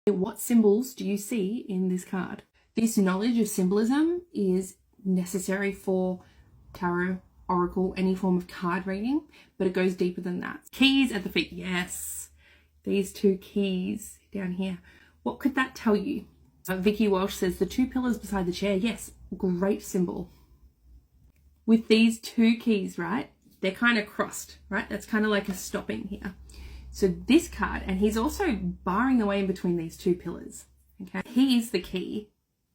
What symbols do you see in this card? This knowledge of symbolism is necessary for tarot, oracle, any form of card reading, but it goes deeper than that. Keys at the feet. Yes. These two keys down here. What could that tell you? Vicky Walsh says the two pillars beside the chair. Yes, great symbol. With these two keys, right? They're kind of crossed, right? That's kind of like a stopping here. So this card, and he's also barring the way in between these two pillars. Okay, he is the key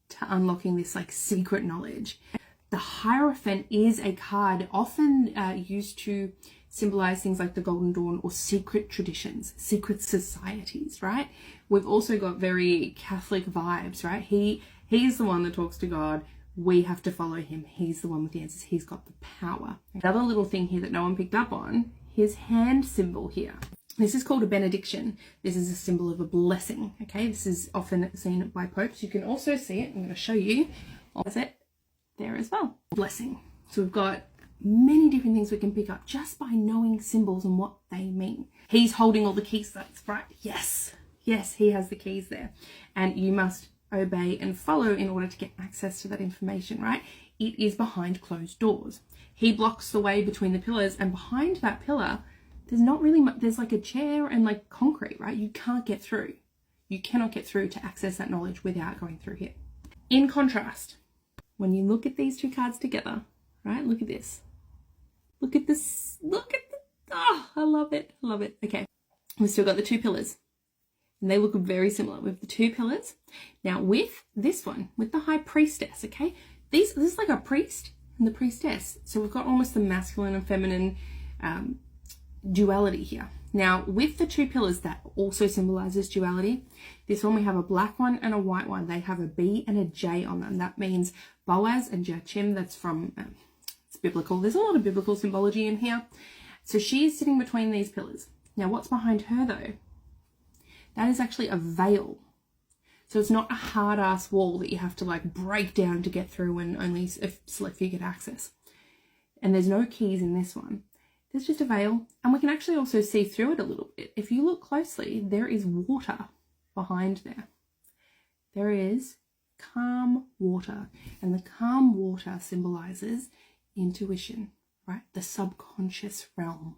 to unlocking this like secret knowledge. The Hierophant is a card often used to symbolize things like the Golden Dawn or secret traditions, secret societies, right? We've also got very Catholic vibes, right? He's the one that talks to God. We have to follow him. He's the one with the answers. He's got the power. Another little thing here that no one picked up on, his hand symbol here. This is called a benediction. This is a symbol of a blessing, okay? This is often seen by popes. You can also see it. I'm going to show you. That's it there as well. Blessing. So we've got many different things we can pick up just by knowing symbols and what they mean. He's holding all the keys. That's right. Yes. Yes, he has the keys there. And you must obey and follow in order to get access to that information, right? It is behind closed doors. He blocks the way between the pillars, and behind that pillar, there's not really much, there's like a chair and like concrete, right? You can't get through. You cannot get through to access that knowledge without going through here. In contrast, when you look at these two cards together, right? Look at this. Look at this. Look at the, oh, I love it. I love it. Okay. We've still got the two pillars. And they look very similar with the two pillars. Now with this one, with the High Priestess, okay? This is like a priest and the priestess. So we've got almost the masculine and feminine duality here. Now with the two pillars, that also symbolizes duality. This one, we have a black one and a white one. They have a B and a J on them. That means Boaz and Jachim. That's from, it's biblical. There's a lot of biblical symbology in here. So she's sitting between these pillars. Now what's behind her though? That is actually a veil. So it's not a hard ass wall that you have to like break down to get through and only a select few get access. And there's no keys in this one. There's just a veil, and we can actually also see through it a little bit. If you look closely, there is water behind there. There is calm water, and the calm water symbolizes intuition, right? The subconscious realm,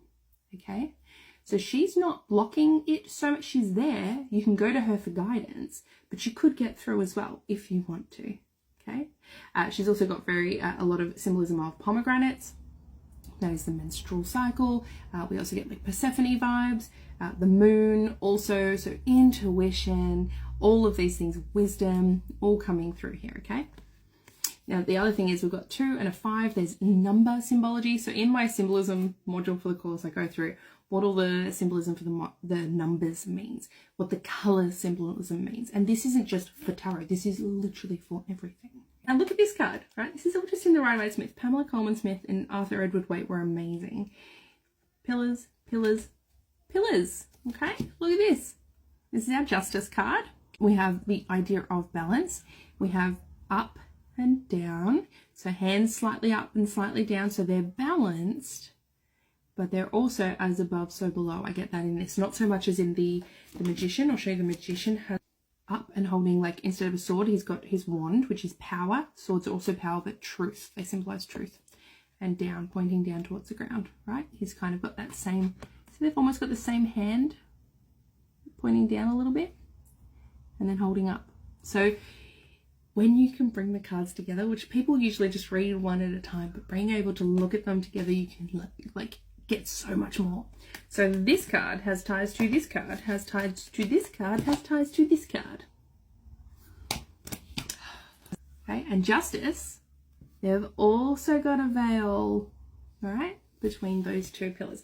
okay? So she's not blocking it so much. She's there. You can go to her for guidance, but you could get through as well if you want to, okay? She's also got a lot of symbolism of pomegranates. That is the menstrual cycle. We also get like Persephone vibes, the moon also, so intuition, all of these things, wisdom, all coming through here, okay? Now, the other thing is we've got 2 and a 5. There's number symbology. So in my symbolism module for the course, I go through what all the symbolism for the numbers means, what the color symbolism means. And this isn't just for tarot. This is literally for everything. And look at this card, right? This is all just in the Rider Waite Smith. Pamela Coleman Smith and Arthur Edward Waite were amazing. Pillars, pillars, pillars. Okay, look at this. This is our Justice card. We have the idea of balance. We have up and down. So hands slightly up and slightly down. So they're balanced, but they're also as above, so below. I get that in this. Not so much as in the Magician. I'll show you the Magician has up and holding, like, instead of a sword, he's got his wand, which is power. Swords are also power, but truth. They symbolize truth. And down, pointing down towards the ground, right? He's kind of got that same, so they've almost got the same hand pointing down a little bit and then holding up. So when you can bring the cards together, which people usually just read one at a time, but being able to look at them together, you can like get so much more. So this card has ties to this card, has ties to this card, has ties to this card. Okay, and Justice, they've also got a veil, all right, between those two pillars.